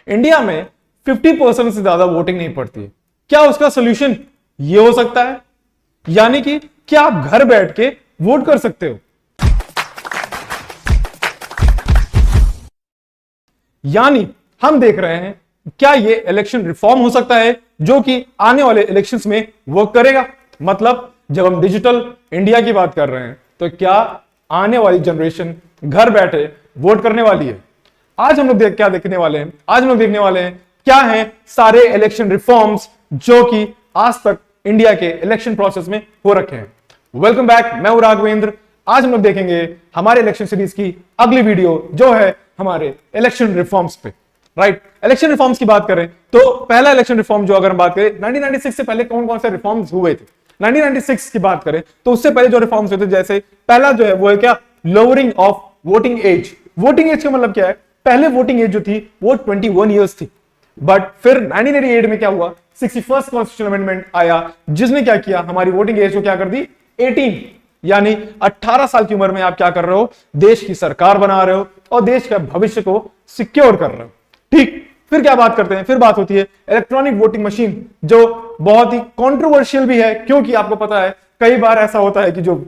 India में 50% से ज्यादा वोटिंग नहीं पड़ती है। क्या उसका सोल्यूशन ये हो सकता है, यानी कि क्या आप घर बैठ के वोट कर सकते हो? यानी हम देख रहे हैं क्या ये इलेक्शन रिफॉर्म हो सकता है जो कि आने वाले इलेक्शंस में वर्क करेगा। मतलब जब हम डिजिटल इंडिया की बात कर रहे हैं तो क्या आने वाली जनरेशन घर बैठे वोट करने वाली है? आज हम लोग क्या देखने वाले हैं? आज हम लोग देखने वाले हैं क्या है सारे इलेक्शन रिफॉर्म्स जो कि आज तक इंडिया के इलेक्शन प्रोसेस में हो रखे हैं। वेलकम बैक, मैं हूं राघवेंद्र। आज हम लोग देखेंगे हमारे इलेक्शन सीरीज की अगली वीडियो जो है हमारे इलेक्शन रिफॉर्म्स पे। राइट, इलेक्शन रिफॉर्म्स की बात करें तो पहला इलेक्शन रिफॉर्म जो अगर हम बात करें 1996 से पहले कौन कौन से रिफॉर्म्स हुए थे। 1996 की बात करें तो उससे पहले जो रिफॉर्म्स हुए थे, जैसे पहला जो है वो है क्या, lowering of voting age. Voting age का मतलब क्या है? पहले वोटिंग एज जो थी वो 21 ईयर्स थी, बट फिर 1988 में क्या हुआ, 61st कॉन्स्टिट्यूशनल अमेंडमेंट आया जिसने क्या किया, हमारी वोटिंग एज को क्या कर दी 18, यानी 18 साल की उम्र में आप क्या कर रहे हो, देश की सरकार बना रहे हो और देश का भविष्य को सिक्योर कर रहे हो। ठीक, फिर क्या बात करते हैं, फिर बात होती है इलेक्ट्रॉनिक वोटिंग मशीन, जो बहुत ही कंट्रोवर्शियल भी है क्योंकि आपको पता है कई बार ऐसा होता है कि जो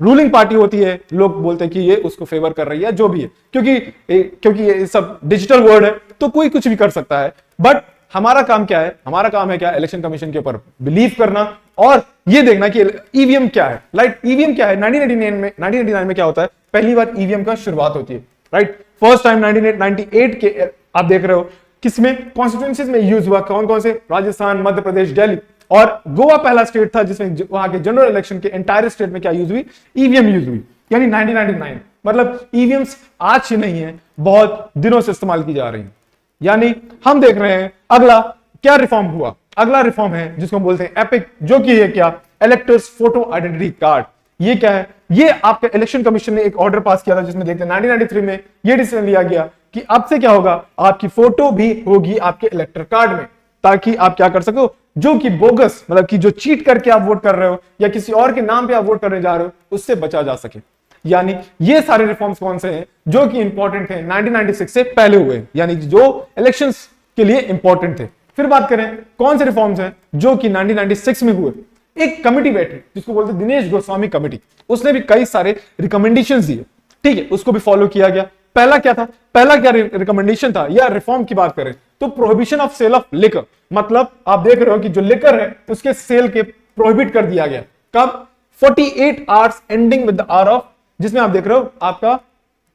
रूलिंग पार्टी होती है लोग बोलते हैं कि ये उसको फेवर कर रही है, जो भी है, क्योंकि ये सब डिजिटल वर्ल्ड है तो कोई कुछ भी कर सकता है। बट हमारा काम क्या है? हमारा काम है क्या, इलेक्शन कमीशन के ऊपर बिलीव करना और ये देखना कि ईवीएम क्या है। राइट, ईवीएम क्या है? 1999 में क्या होता है, पहली बार ईवीएम का शुरुआत होती है। राइट, फर्स्ट टाइम 1998 के आप देख रहे हो किसमें, कॉन्स्टिट्यूएंसीज में यूज हुआ। कौन कौन से? राजस्थान, मध्य प्रदेश, दिल्ली और गोवा पहला स्टेट था जिसमें वहां के जनरल इलेक्शन के एंटायर स्टेट में क्या यूज हुई, ईवीएम यूज हुई, यानी 1999। मतलब ईवीएम्स आज ही नहीं है, बहुत दिनों से इस्तेमाल की जा रही है। यानी हम देख रहे हैं अगला क्या रिफॉर्म हुआ। अगला रिफॉर्म है जिसको हम बोलते हैं एपिक, जो कि है क्या, इलेक्टर्स फोटो आइडेंटिटी कार्ड। ये क्या है? ये आपके इलेक्शन कमीशन ने एक ऑर्डर पास किया था जिसमें देखते हैं 1993 में ये डिसीजन लिया गया कि अब से क्या होगा, आपकी फोटो भी होगी आपके इलेक्टर कार्ड में, ताकि आप क्या कर सको, जो कि बोगस, मतलब कि जो चीट करके आप वोट कर रहे हो या किसी और के नाम पे आप वोट करने जा रहे हो, उससे बचा जा सके। यानी ये सारे रिफॉर्म्स कौन से हैं जो कि इंपॉर्टेंट थे, 1996 से पहले हुए, यानी जो इलेक्शंस के लिए इंपॉर्टेंट थे। फिर बात करें कौन से रिफॉर्म्स हैं जो कि 1996 में हुए। एक कमिटी बैठी जिसको बोलते हैं दिनेश गोस्वामी कमिटी, उसने भी कई सारे रिकमेंडेशंस दिए। ठीक है, उसको भी फॉलो किया गया। पहला क्या था, पहला क्या रिकमेंडेशन था या रिफॉर्म की बात करें तो prohibition of sale of liquor. मतलब आप देख रहे हो कि जो लिकर है उसके सेल के प्रोहिबिट कर दिया गया। कब? 48 hours ending with the hour of, जिसमें आप देख रहे हो आपका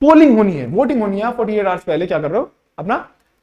पोलिंग होनी है, वोटिंग होनी है, 48 आवर्स पहले क्या कर रहे हो, अपना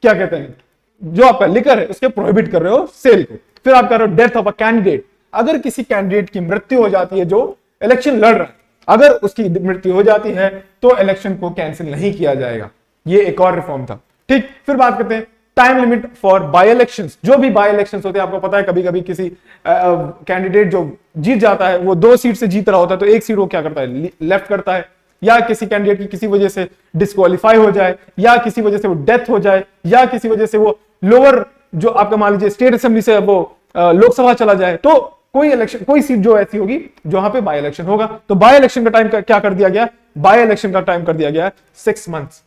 क्या कहते हैं, जो आपका लिकर है उसके प्रोहिबिट कर रहे हो सेल को। फिर आप कर रहे हो डेथ ऑफ अ कैंडिडेट। अगर किसी कैंडिडेट की मृत्यु हो जाती है जो इलेक्शन लड़ रहा है, अगर उसकी मृत्यु हो जाती है तो इलेक्शन को कैंसिल नहीं किया जाएगा। ये एक और रिफॉर्म था। ठीक, फिर बात करते हैं time limit for by elections. जो भी बाय इलेक्शंस होते हैं, आपको पता है कभी कभी किसी कैंडिडेट जो जीत जाता है वो 2 सीट से जीत रहा होता है तो 1 सीट वो क्या करता है, लेफ्ट करता है, या किसी कैंडिडेट की किसी वजह से डिस्क्वालीफाई हो जाए, या किसी वजह से वो डेथ हो जाए, या किसी वजह से वो लोअर जो आपका मान लीजिए स्टेट असेंबली से वो लोकसभा चला जाए, तो कोई इलेक्शन, कोई सीट जो ऐसी होगी जहां पे बाय इलेक्शन होगा, तो बाय इलेक्शन का टाइम क्या कर दिया गया, बाय इलेक्शन का टाइम कर दिया गया 6 मंथ्स।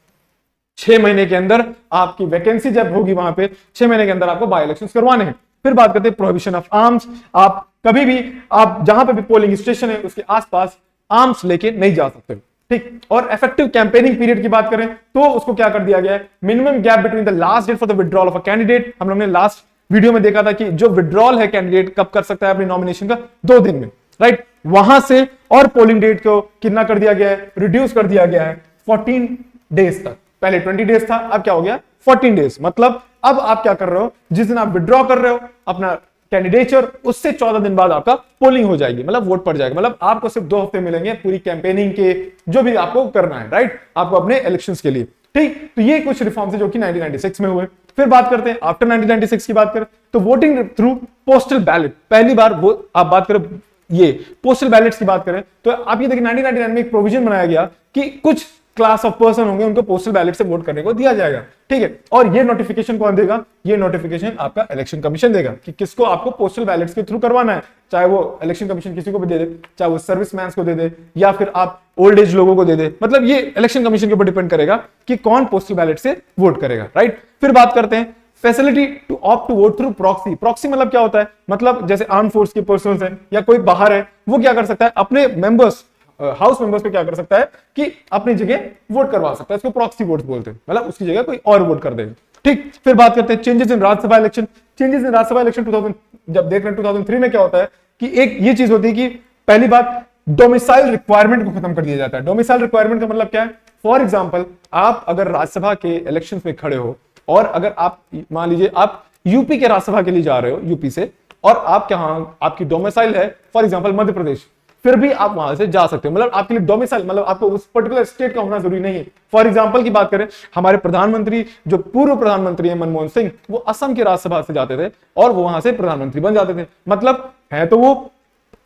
6 महीने के अंदर आपकी वैकेंसी जब होगी वहां पे 6 महीने के अंदर आपको बाय इलेक्शन करवाने हैं। फिर बात करते हैं प्रोहिबिशन ऑफ आर्म्स। आप कभी भी, आप जहां पे भी पोलिंग स्टेशन है उसके आसपास आर्म्स लेके नहीं जा सकते। ठीक, और इफेक्टिव कैंपेनिंग पीरियड की बात करें तो उसको क्या कर दिया गया है, minimum gap between the last date for the withdrawal of a candidate. हम लोग ने लास्ट वीडियो में देखा था कि जो विड्रॉल है कैंडिडेट कब कर सकता है अपनी नॉमिनेशन का, 2 दिन में। राइट, वहां से और पोलिंग डेट को कितना कर दिया गया है, रिड्यूस कर दिया गया है 14 डेज तक। पहले 20 डेज था, अब क्या हो गया 14 डेज। मतलब अब आप क्या कर रहे हो, जिस दिन आप विड्रॉ कर रहे हो अपना कैंडिडेचर, उससे 14 दिन बाद आपका पोलिंग हो जाएगी, मतलब वोट पड़ जाएगा। मतलब आपको सिर्फ 2 हफ्ते मिलेंगे पूरी कैंपेनिंग के, जो भी आपको करना है, राइट, आपको अपने इलेक्शंस के लिए। ठीक, तो ये कुछ रिफॉर्म्स है जो कि 1996 में हुए। फिर बात करते हैं आफ्टर 1996 की बात करें तो वोटिंग थ्रू पोस्टल बैलेट। पहली बार वो आप बात करें ये पोस्टल बैलेट्स की बात करें तो आप ये देखिए 1999 में एक प्रोविजन बनाया गया कि कुछ क्लास ऑफ पर्सन होंगे उनको पोस्टल बैलेट से वोट करने को दिया जाएगा। ठीक है, और ये नोटिफिकेशन कौन देगा? ये नोटिफिकेशन आपका इलेक्शन कमीशन देगा कि किसको आपको पोस्टल बैलेट्स के थ्रू करवाना है। चाहे वो इलेक्शन कमीशन किसी को भी दे दे, चाहे वो सर्विसमैन को दे दे, या फिर आप ओल्ड एज लोगों को दे दे, मतलब ये इलेक्शन कमीशन के ऊपर डिपेंड करेगा कि कौन पोस्टल बैलेट से वोट करेगा। राइट, फिर बात करते हैं facility to opt to vote through proxy. Proxy मतलब क्या होता है? मतलब जैसे आर्म फोर्स के पर्सनल है या कोई बाहर है, वो क्या कर सकता है? अपने मेंबर्स, हाउस मेंबर्स पे क्या कर सकता है कि अपनी जगह वोट करवा सकता है। इसको प्रॉक्सी वोट बोलते हैं, मतलब उसकी जगह कोई और वोट कर देगा। ठीक, फिर बात करते हैं changes in Rajya Sabha election. Changes in Rajya Sabha election 2000 जब देख रहे हैं 2003 में क्या होता है कि एक ये चीज होती है कि पहली बात डोमिसाइल रिक्वायरमेंट को खत्म कर दिया जाता है। डोमिसाइल रिक्वायरमेंट का मतलब क्या है? फॉर एग्जांपल, आप अगर राज्यसभा के इलेक्शंस में खड़े हो और अगर आप मान लीजिए आप यूपी के राज्यसभा के लिए जा रहे हो यूपी से, और आप आपकी डोमिसाइल है फॉर एग्जांपल मध्य प्रदेश, फिर भी आप वहां से जा सकते हो। मतलब आपके लिए डोमिसाइल मतलब आपको उस पर्टिकुलर स्टेट का होना जरूरी नहीं है। फॉर एग्जांपल की बात करें, हमारे प्रधानमंत्री जो पूर्व प्रधानमंत्री है मनमोहन सिंह, वो असम के राज्यसभा से जाते थे और वो वहां से प्रधानमंत्री बन जाते थे। मतलब है तो वो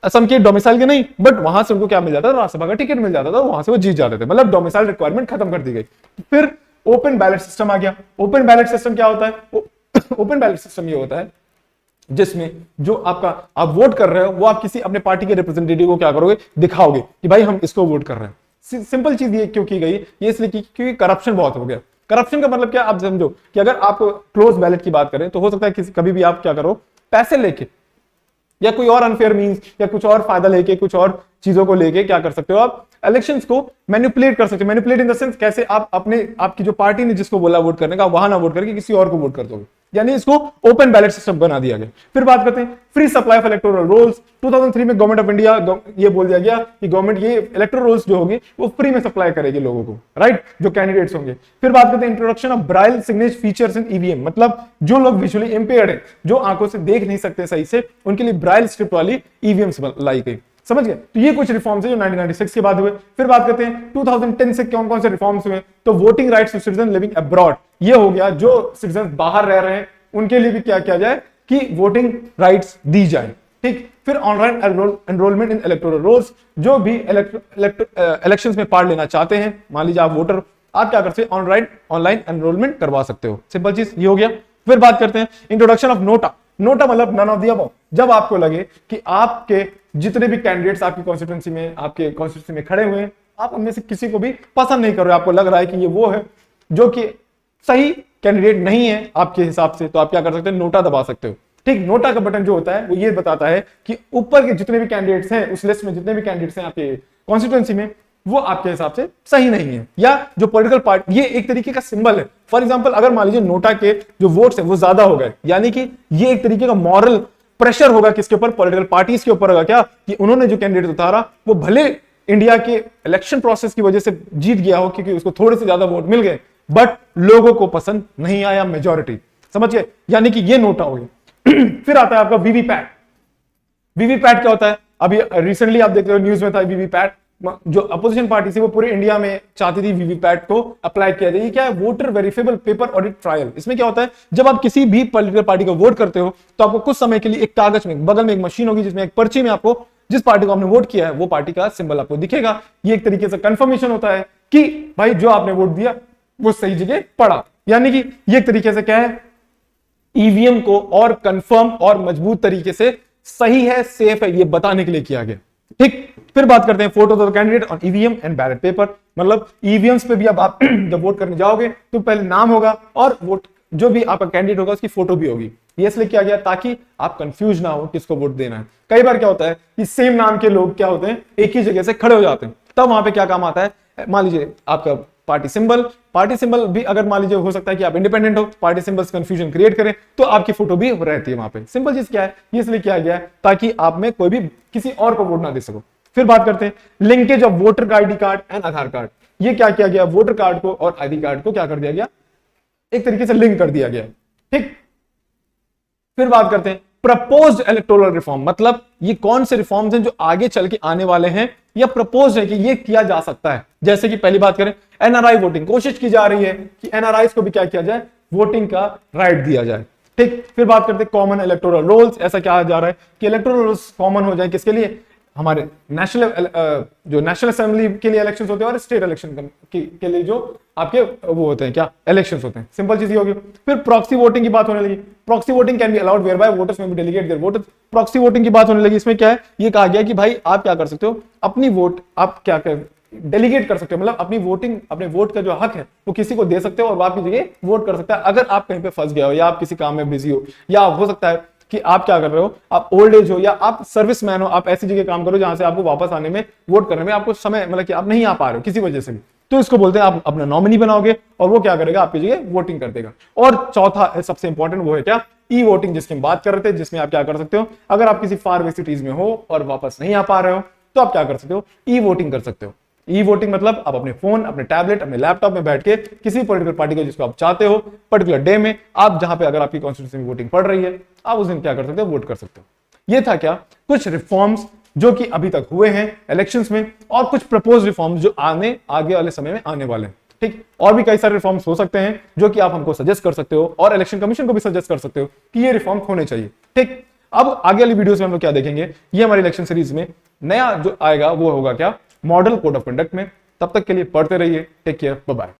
असम के डोमिसाइल के नहीं, बट वहां से उनको क्या मिल जाता था? राज्यसभा का टिकट मिल जाता था, वहां से वो जीत जाते थे। मतलब डोमिसाइल रिक्वायरमेंट खत्म कर दी गई। फिर ओपन बैलेट सिस्टम आ गया। ओपन बैलेट सिस्टम क्या होता है? ओपन बैलेट सिस्टम ये होता है जिसमें जो आप वोट कर रहे हो वो आप किसी अपने पार्टी के रिप्रेजेंटेटिव को क्या करोगे? दिखाओगे कि भाई हम इसको वोट कर रहे हैं। सिंपल चीज ये क्यों की गई? ये इसलिए क्योंकि करप्शन बहुत हो गया। करप्शन का मतलब क्या? आप समझो कि अगर आप क्लोज बैलेट की बात करें तो हो सकता है कभी भी आप क्या करो, पैसे लेके या कोई और अनफेयर मींस या कुछ और फायदा लेके, कुछ और चीजों को लेके क्या कर सकते हो? आप इलेक्शंस को मैनिपुलेट कर सकते हो। मैनिपुलेट इन द सेंस कैसे? आप आपकी जो पार्टी ने जिसको बोला वोट करने का, वहां ना वोट करके किसी और को वोट कर दोगे, यानी इसको ओपन बैलेट सिस्टम बना दिया गया। फिर बात करते हैं free supply of electoral rolls. 2003 में गवर्नमेंट ऑफ इंडिया ये बोल दिया गया कि गवर्नमेंट ये इलेक्टोरल रोल्स जो होगी वो फ्री में सप्लाई करेगी लोगों को, राइट, जो कैंडिडेट्स होंगे। फिर बात करते हैं introduction of Braille signature features in EVM. मतलब जो लोग विजुअली इंपेयर्ड है, जो आंखों से देख नहीं सकते सही से, उनके लिए ब्राइल स्क्रिप्ट वाली ईवीएम्स लाई गई। समझ गए? तो ये कुछ रिफॉर्म्स है जो 1996 के बाद हुए। फिर बात करते हैं 2010 से कौन कौन से रिफॉर्म्स हुए। तो voting rights to citizen living abroad, ये हो गया, जो सिटीजन बाहर रह रहे हैं उनके लिए भी क्या किया जाए कि वोटिंग राइट्स दी जाए। ठीक, फिर online enrolment in electoral rolls, जो भी इलेक्शंस में पार्ट लेना चाहते हैं, मान लीजिए आप वोटर, आप क्या कर सकते हैं? ऑनलाइन एनरोलमेंट करवा सकते हो। सिंपल चीज ये हो गया। फिर बात करते हैं इंट्रोडक्शन ऑफ नोटा। नोटा मतलब नन ऑफ द अबव। जब आपको लगे कि आपके जितने भी कैंडिडेट्स आपकी कॉन्स्टिट्यूंसी में खड़े हुए हैं, आप उनमें से किसी को भी पसंद नहीं कर रहे, आपको लग रहा है कि ये वो है जो कि सही कैंडिडेट नहीं है आपके हिसाब से, तो आप क्या कर सकते हैं? नोटा दबा सकते हो। ठीक, नोटा का बटन जो होता है वो ये बताता है कि ऊपर के जितने भी कैंडिडेट्स हैं, उस लिस्ट में जितने भी कैंडिडेट्स हैं आपके कॉन्स्टिट्यूंसी में, वो आपके हिसाब से सही नहीं है, या जो पॉलिटिकल पार्टी, ये एक तरीके का सिंबल है। फॉर एग्जांपल, अगर मान लीजिए नोटा के जो वोट्स हैं वो ज्यादा हो गए, यानी कि ये एक तरीके का मॉरल प्रेशर होगा किसके ऊपर? पॉलिटिकल पार्टीज के ऊपर होगा, क्या कि उन्होंने जो कैंडिडेट उतारा वो भले इंडिया के इलेक्शन प्रोसेस की वजह से जीत गया हो, क्योंकि उसको थोड़े से ज्यादा वोट मिल गए, बट लोगों को पसंद नहीं आया, मेजॉरिटी। समझ गए? यानी कि ये नोटा हो गया। फिर आता है आपका वीवीपैट। वीवीपैट क्या होता है? अभी रिसेंटली आप देख रहे हो न्यूज में था, वीवीपैट जो अपोजिशन पार्टी थी वो पूरे इंडिया में चाहती थी वीवीपैट को अप्लाई किया जाए। क्या है? Voter verifiable paper audit trial. इसमें क्या होता है? जब आप किसी भी पॉलिटिकल पार्टी को वोट करते हो तो आपको कुछ समय के लिए एक कागज में बगल में एक मशीन होगी जिसमें एक पर्ची में आपको जिस पार्टी को आपने वोट किया है वो पार्टी का सिंबल आपको दिखेगा। ये एक तरीके से कंफर्मेशन होता है कि भाई जो आपने वोट दिया वो सही जगह पड़ा। यानी कि ये एक तरीके से क्या है? ईवीएम को और कंफर्म और मजबूत तरीके से सही है, सेफ है, ये बताने के लिए किया गया। ठीक, फिर बात करते हैं photos of candidate on EVM and ballot paper. मतलब ईवीएम्स पे भी अब आप जब वोट करने जाओगे तो पहले नाम होगा और वोट जो भी आपका कैंडिडेट होगा उसकी फोटो भी होगी। ये इसलिए किया गया ताकि आप कंफ्यूज ना हो किसको वोट देना है। कई बार क्या होता है कि सेम नाम के लोग क्या होते हैं, एक ही जगह से खड़े हो जाते हैं, तब वहां पे क्या काम आता है? मान लीजिए आपका पार्टी सिंबल भी अगर मान लीजिए हो सकता है कि आप इंडिपेंडेंट हो, पार्टी सिंबल्स कंफ्यूजन क्रिएट करें तो आपकी फोटो भी रहती है वहां पे। सिंपल चीज क्या है? ये इसलिए किया गया है ताकि आप में कोई भी किसी और को वोट ना दे सको। फिर बात करते हैं linkage of voter ID card and Aadhaar card. ये क्या किया गया? वोटर कार्ड को और आईडी कार्ड को क्या कर दिया गया? एक तरीके से लिंक कर दिया गया। ठीक, फिर बात करते हैं प्रपोज्ड इलेक्टोरल रिफॉर्म। मतलब ये कौन से रिफॉर्म्स हैं जो आगे चल के आने वाले हैं या प्रपोज है कि ये किया जा सकता है। जैसे कि पहली बात करें एनआरआई वोटिंग, कोशिश की जा रही है कि एनआरआई को भी क्या किया जाए? वोटिंग का राइट दिया जाए। ठीक, फिर बात करते हैं कॉमन इलेक्टोरल रोल्स। ऐसा क्या जा रहा है कि इलेक्टोरल रोल्स कॉमन हो जाए किसके लिए? हमारे नेशनल जो नेशनल असेंबली के लिए इलेक्शंस होते हैं और स्टेट इलेक्शन के लिए जो आपके वो होते हैं क्या इलेक्शंस होते हैं। सिंपल चीज होगी। फिर प्रॉक्सी वोटिंग की बात होने लगी। Proxy voting can be allowed whereby voters may be delegate their voters. Proxy voting की बात होने लगी। इसमें क्या है, ये कहा गया कि भाई आप क्या कर सकते हो, अपनी वोट आप क्या कर डेलीगेट कर सकते हो, मतलब अपनी वोटिंग, अपने वोट का जो हक है वो किसी को दे सकते हो और वो आपकी जगह वोट कर सकता है। अगर आप कहीं पे फंस गए हो या आप किसी काम में बिजी हो, या हो सकता है कि आप क्या कर रहे हो, आप ओल्ड एज हो या आप सर्विस मैन हो, आप ऐसी जगह काम करो जहां से आपको वापस आने में, वोट करने में आपको समय, मतलब कि आप नहीं आ पा रहे हो किसी वजह से भी, तो इसको बोलते हैं आप अपना नॉमिनी बनाओगे और वो क्या करेगा, आपकी जगह वोटिंग कर देगा। और चौथा सबसे इंपॉर्टेंट वो है क्या, ई वोटिंग, जिसकी हम बात कर रहे थे, जिसमें आप क्या कर सकते हो, अगर आप किसी फार वे सिटीज में हो और वापस नहीं आ पा रहे हो तो आप क्या कर सकते हो, ई वोटिंग कर सकते हो। ई वोटिंग मतलब आप अपने फोन, अपने टैबलेट, अपने लैपटॉप में बैठ के किसी पॉलिटिकल पार्टी को जिसको आप चाहते हो पर्टिकुलर डे में, आप जहां पे अगर आपकी कॉन्स्टिट्यूंसी में वोटिंग पड़ रही है, आप उस दिन क्या कर सकते हो, वोट कर सकते हो। ये था क्या कुछ रिफॉर्म्स जो कि अभी तक हुए हैं इलेक्शंस में, और कुछ प्रपोज रिफॉर्म्स जो आगे वाले समय में आने वाले हैं। ठीक, और भी कई सारे रिफॉर्म्स हो सकते हैं जो कि आप हमको सजेस्ट कर सकते हो और इलेक्शन कमीशन को भी सजेस्ट कर सकते हो कि ये रिफॉर्म होने चाहिए। ठीक, अब आगे वाली वीडियोस में हम लोग क्या देखेंगे, ये हमारी इलेक्शन सीरीज में नया जो आएगा वो होगा क्या, मॉडल कोड ऑफ कंडक्ट में। तब तक के लिए पढ़ते रहिए। Take care, bye bye.